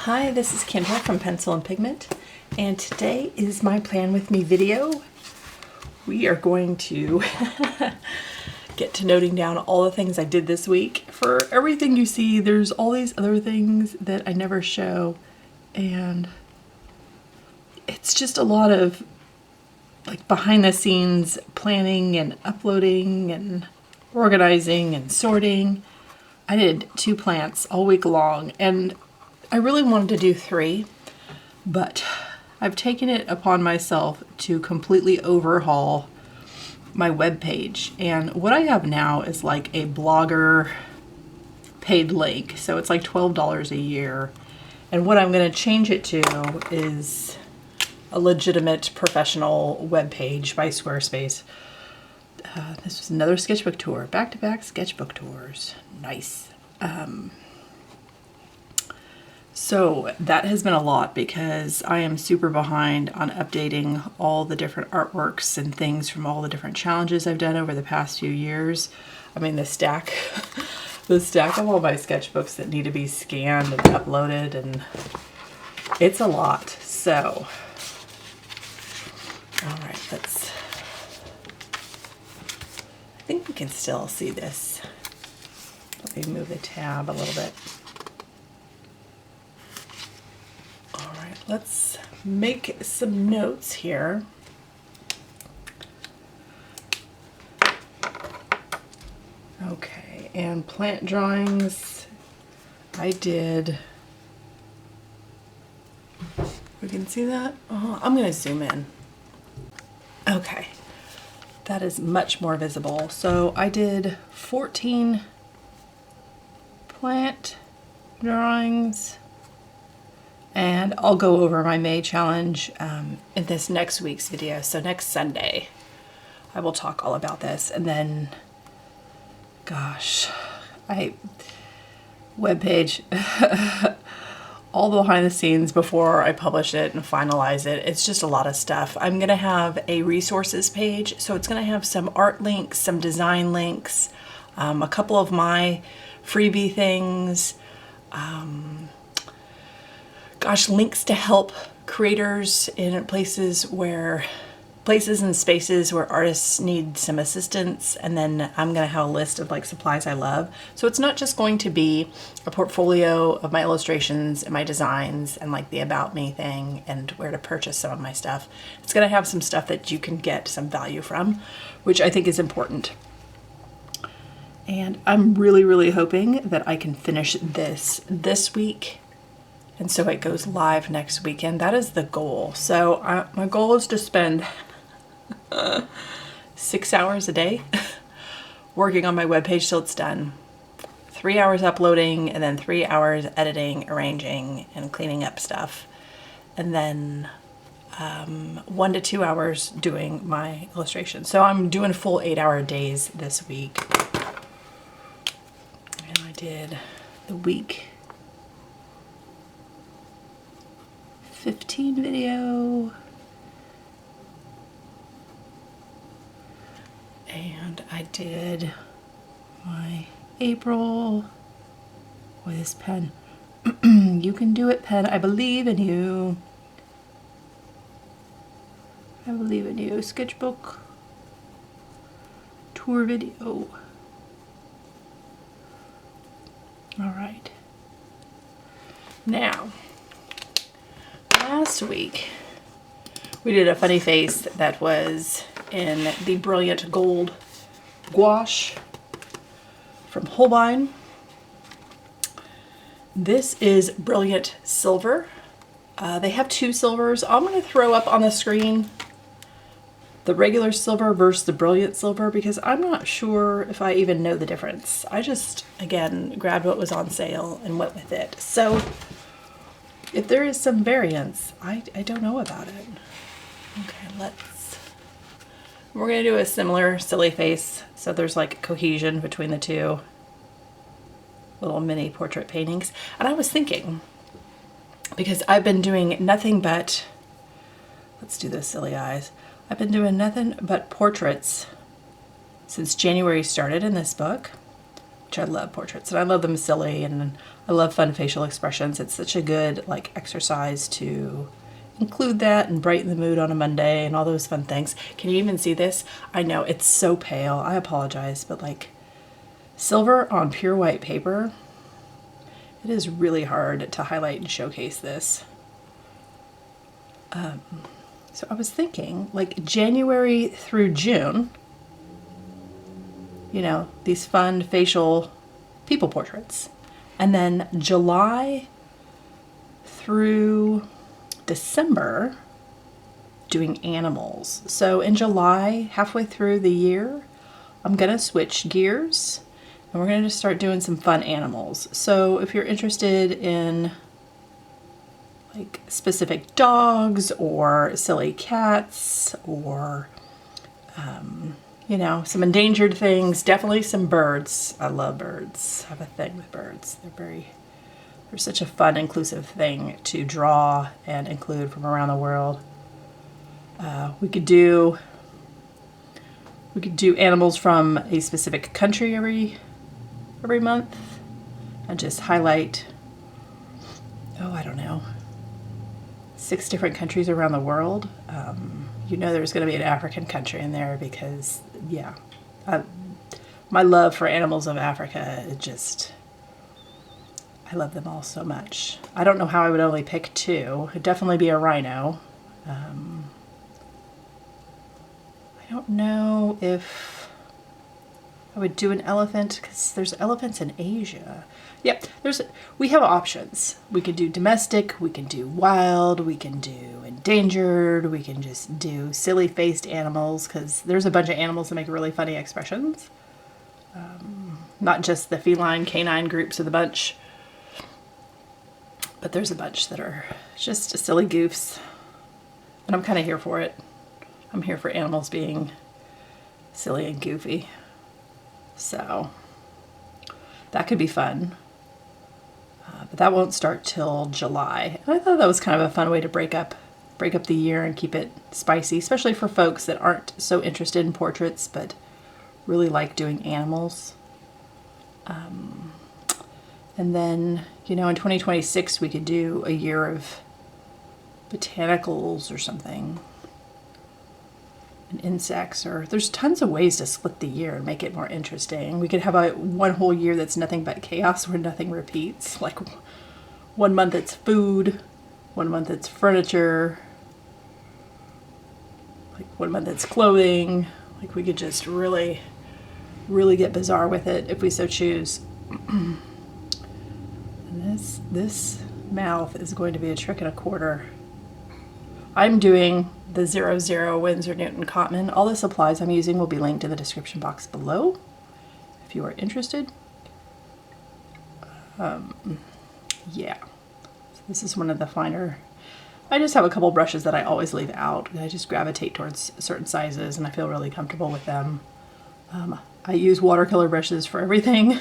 Hi, this is Kendra from Pencil and Pigment, and today is my Plan With Me video. We are going to get to noting down all the things I did this week. For everything you see, there's all these other things that I never show, and it's just a lot of like behind the scenes planning and uploading and organizing and sorting. I did 2 plants all week long, and I really wanted to do 3, but I've taken it upon myself to completely overhaul my webpage. And what I have now is like a blogger paid link. So it's like $12 a year. And what I'm going to change it to is a legitimate professional webpage by Squarespace. This was another sketchbook tour, back-to-back sketchbook tours. Nice. So that has been a lot because I am super behind on updating all the different artworks and things from all the different challenges I've done over the past few years. I mean, the stack of all my sketchbooks that need to be scanned and uploaded, and it's a lot. So, all right, I think we can still see this. Let me move the tab a little bit. Let's make some notes here. Okay, and plant drawings, I did, we can see that? Oh, I'm gonna zoom in. Okay, that is much more visible. So I did 14 plant drawings. And I'll go over my May challenge in this next week's video. So next Sunday, I will talk all about this. And then, gosh, webpage, all the behind the scenes before I publish it and finalize it. It's just a lot of stuff. I'm gonna have a resources page. So it's gonna have some art links, some design links, a couple of my freebie things, links to help creators in places and spaces where artists need some assistance. And then I'm going to have a list of like supplies I love. So it's not just going to be a portfolio of my illustrations and my designs and like the about me thing and where to purchase some of my stuff. It's going to have some stuff that you can get some value from, which I think is important. And I'm really, really hoping that I can finish this week. And so it goes live next weekend. That is the goal. So my goal is to spend 6 hours a day working on my webpage till it's done. 3 hours uploading, and then 3 hours editing, arranging, and cleaning up stuff. And then 1 to 2 hours doing my illustrations. So I'm doing full 8-hour days this week. And I did the week 15 video, and I did my April with this pen. You can do it, pen. I believe in you. I believe in you. Sketchbook tour video. All right. Now, last week, we did a funny face that was in the Brilliant Gold gouache from Hotline. This is Brilliant Silver. They have 2 silvers. I'm going to throw up on the screen the regular silver versus the Brilliant Silver because I'm not sure if I even know the difference. I just, again, grabbed what was on sale and went with it. So if there is some variance, I don't know about it. Okay, we're gonna do a similar silly face. So there's like cohesion between the 2 little mini portrait paintings. And I was thinking, because I've been doing nothing but, let's do those silly eyes. I've been doing nothing but portraits since January started in this book. which I love portraits, and I love them silly, and I love fun facial expressions. It's such a good like exercise to include that and brighten the mood on a Monday and all those fun things. Can you even see this? I know it's so pale. I apologize, but like silver on pure white paper, it is really hard to highlight and showcase this. So I was thinking like January through June, you know, these fun facial people portraits. And then July through December, doing animals. So in July, halfway through the year, I'm gonna switch gears and we're gonna just start doing some fun animals. So if you're interested in like specific dogs or silly cats or you know, some endangered things, definitely some birds. I love birds. I have a thing with birds. They're such a fun, inclusive thing to draw and include from around the world. We could do animals from a specific country every month and just highlight, oh, I don't know, 6 different countries around the world. You know there's going to be an African country in there because, yeah, my love for animals of Africa, I love them all so much. I don't know how I would only pick 2. It'd definitely be a rhino. I don't know if I would do an elephant because there's elephants in Asia. Yep, we have options. We can do domestic, we can do wild, we can do endangered, we can just do silly faced animals because there's a bunch of animals that make really funny expressions. Not just the feline, canine groups of the bunch, but there's a bunch that are just silly goofs. And I'm kind of here for it. I'm here for animals being silly and goofy. So that could be fun. But that won't start till July. And I thought that was kind of a fun way to break up the year and keep it spicy, especially for folks that aren't so interested in portraits but really like doing animals. And then, you know, in 2026 we could do a year of botanicals or something, and insects, or there's tons of ways to split the year and make it more interesting. We could have one whole year that's nothing but chaos where nothing repeats. Like 1 month it's food, 1 month it's furniture, like 1 month it's clothing. Like we could just really, really get bizarre with it if we so choose. And this mouth is going to be a trick and a quarter. I'm doing the 00 Winsor Newton Cotman. All the supplies I'm using will be linked in the description box below if you are interested. Yeah, so this is one of the finer. I just have a couple brushes that I always leave out. I just gravitate towards certain sizes and I feel really comfortable with them. I use watercolor brushes for everything.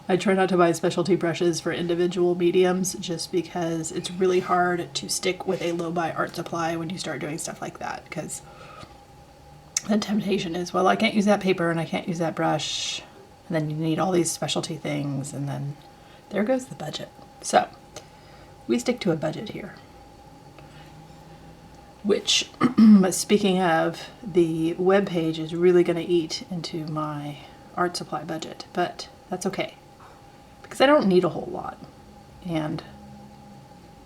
I try not to buy specialty brushes for individual mediums just because it's really hard to stick with a low-buy art supply when you start doing stuff like that, because the temptation is, well, I can't use that paper and I can't use that brush, and then you need all these specialty things, and then there goes the budget. So we stick to a budget here, which speaking of, the web page is really going to eat into my art supply budget, but that's okay because I don't need a whole lot. And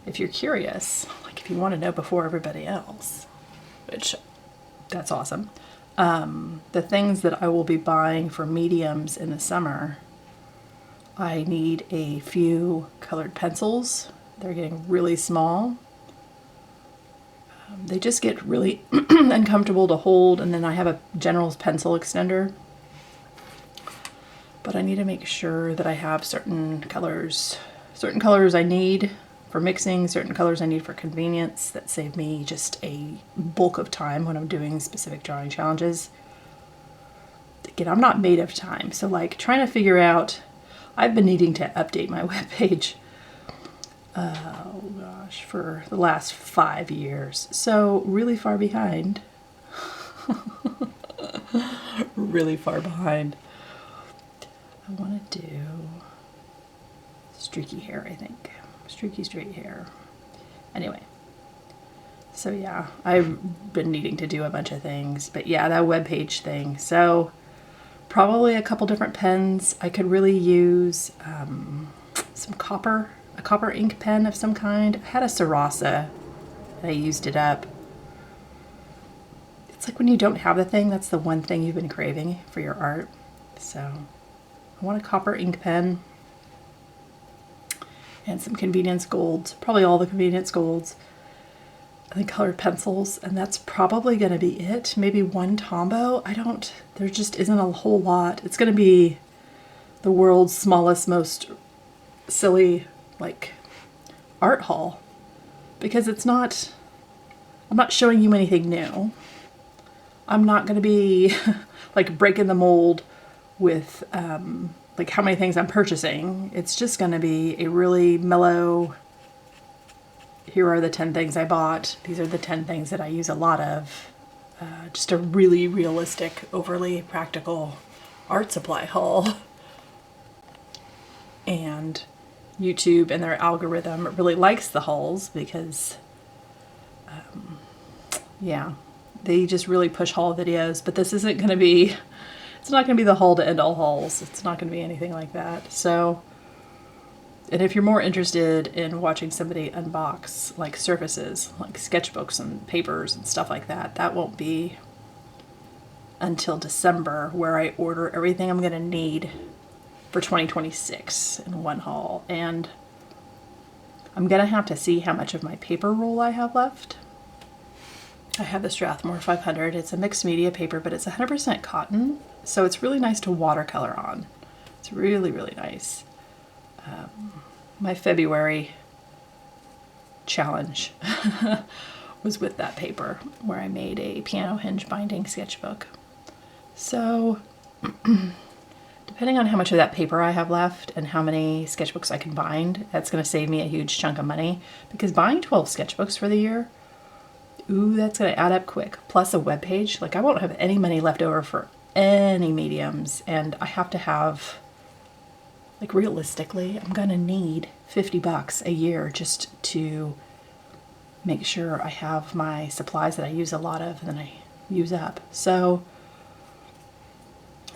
if you're curious, like if you want to know before everybody else, which that's awesome, the things that I will be buying for mediums in the summer, I need a few colored pencils. They're getting really small. They just get really uncomfortable to hold, and then I have a General's pencil extender. But I need to make sure that I have certain colors I need for mixing, certain colors I need for convenience that save me just a bulk of time when I'm doing specific drawing challenges. Again, I'm not made of time, so like trying to figure out, I've been needing to update my webpage, oh gosh, for the last 5 years. So really far behind. Really far behind. I want to do streaky hair, I think. Streaky straight hair. Anyway. So yeah, I've been needing to do a bunch of things, but yeah, that web page thing. So probably a couple different pens. I could really use a copper ink pen of some kind. I had a Sarasa and I used it up. It's like when you don't have the thing, that's the one thing you've been craving for your art. So I want a copper ink pen and some convenience golds, probably all the convenience golds. I think colored pencils, and that's probably going to be it. Maybe one Tombow. There just isn't a whole lot. It's going to be the world's smallest, most silly, like, art haul. Because I'm not showing you anything new. I'm not going to be, like, breaking the mold with, like, how many things I'm purchasing. It's just going to be a really mellow, here are the 10 things I bought. These are the 10 things that I use a lot of. Just a really realistic, overly practical art supply haul. And YouTube and their algorithm really likes the hauls because, yeah, they just really push haul videos. But this isn't going to be, it's not going to be the haul to end all hauls. It's not going to be anything like that. So, and if you're more interested in watching somebody unbox like surfaces, like sketchbooks and papers and stuff like that, that won't be until December, where I order everything I'm going to need for 2026 in one haul. And I'm going to have to see how much of my paper roll I have left. I have the Strathmore 500. It's a mixed media paper, but it's 100% cotton. So it's really nice to watercolor on. It's really, really nice. My February challenge was with that paper, where I made a piano hinge binding sketchbook. So depending on how much of that paper I have left and how many sketchbooks I can bind, that's going to save me a huge chunk of money, because buying 12 sketchbooks for the year, ooh, that's going to add up quick. Plus a web page. Like, I won't have any money left over for any mediums, and I have to have, like, realistically, I'm going to need $50 a year just to make sure I have my supplies that I use a lot of and then I use up. So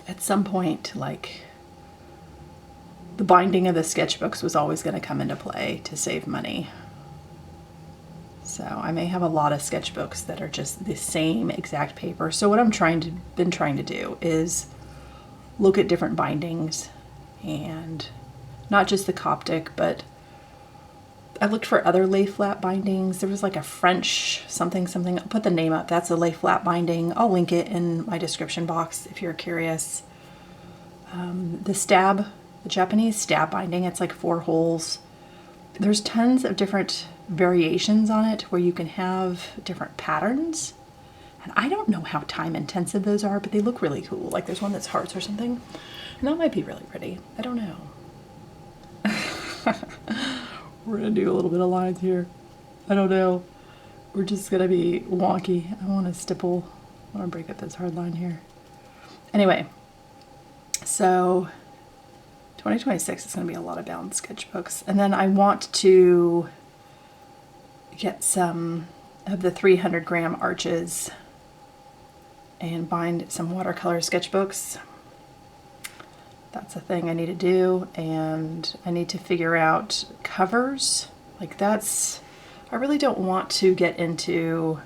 at some point, like, the binding of the sketchbooks was always going to come into play to save money. So I may have a lot of sketchbooks that are just the same exact paper. So what I'm been trying to do is look at different bindings, and not just the Coptic, but I looked for other lay flat bindings. There was like a French something. I'll put the name up. That's a lay flat binding. I'll link it in my description box if you're curious. The Japanese stab binding, it's like 4 holes. There's tons of different variations on it where you can have different patterns. And I don't know how time intensive those are, but they look really cool. Like, there's one that's hearts or something. And that might be really pretty. I don't know. We're going to do a little bit of lines here. I don't know. We're just going to be wonky. I want to stipple. I want to break up this hard line here. Anyway, so 2026 is going to be a lot of bound sketchbooks. And then I want to get some of the 300 gram arches and bind some watercolor sketchbooks. That's a thing I need to do, and I need to figure out covers. Like, I really don't want to get into,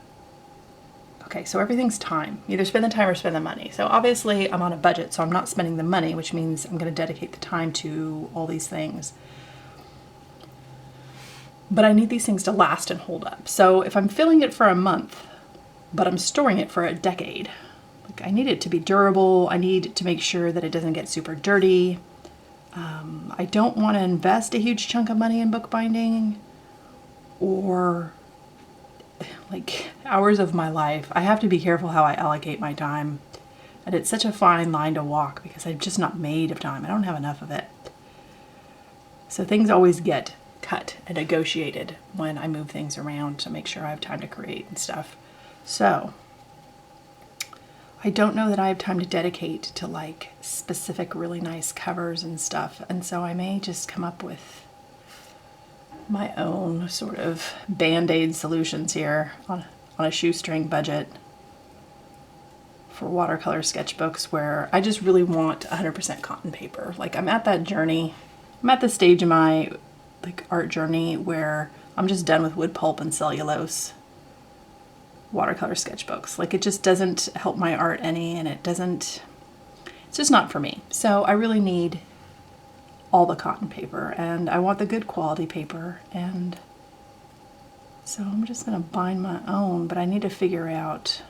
okay, so everything's time. Either spend the time or spend the money. So obviously I'm on a budget, so I'm not spending the money, which means I'm going to dedicate the time to all these things. But I need these things to last and hold up. So if I'm filling it for a month, but I'm storing it for a decade, like, I need it to be durable. I need to make sure that it doesn't get super dirty. I don't want to invest a huge chunk of money in bookbinding or, like, hours of my life. I have to be careful how I allocate my time. And it's such a fine line to walk because I'm just not made of time. I don't have enough of it. So things always get cut and negotiated when I move things around to make sure I have time to create and stuff. So I don't know that I have time to dedicate to like specific really nice covers and stuff, and so I may just come up with my own sort of band-aid solutions here on a shoestring budget for watercolor sketchbooks where I just really want 100% cotton paper. Like I'm at that journey, I'm at the stage in my like art journey where I'm just done with wood pulp and cellulose watercolor sketchbooks. Like it just doesn't help my art any, and it's just not for me. So I really need all the cotton paper, and I want the good quality paper, and so I'm just gonna bind my own, but I need to figure out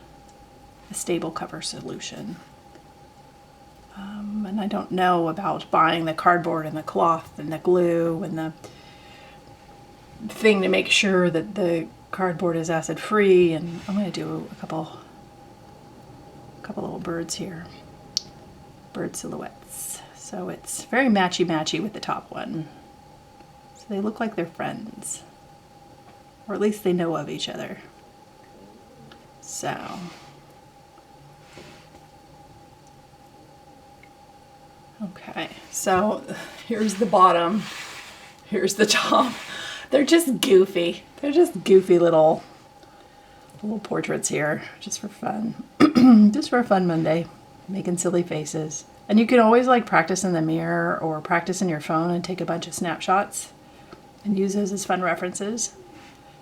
a stable cover solution. And I don't know about buying the cardboard and the cloth and the glue and the thing to make sure that the cardboard is acid free, and I'm going to do a couple little birds here, bird silhouettes. So it's very matchy with the top one. So they look like they're friends, or at least they know of each other. So okay, so here's the bottom, here's the top. They're just goofy. They're just goofy little portraits here, just for fun. Just for a fun Monday, making silly faces. And you can always like practice in the mirror or practice in your phone and take a bunch of snapshots and use those as fun references.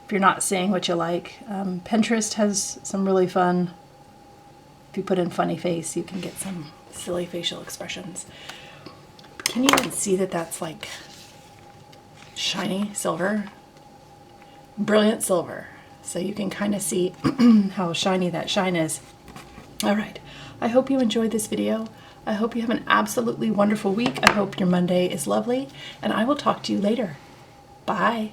If you're not seeing what you like, Pinterest has some really fun, if you put in funny face, you can get some silly facial expressions. Can you even see that that's like shiny silver? Brilliant silver. So you can kind of see how shiny that shine is. All right, I hope you enjoyed this video. I hope you have an absolutely wonderful week. I hope your Monday is lovely, and I will talk to you later. Bye.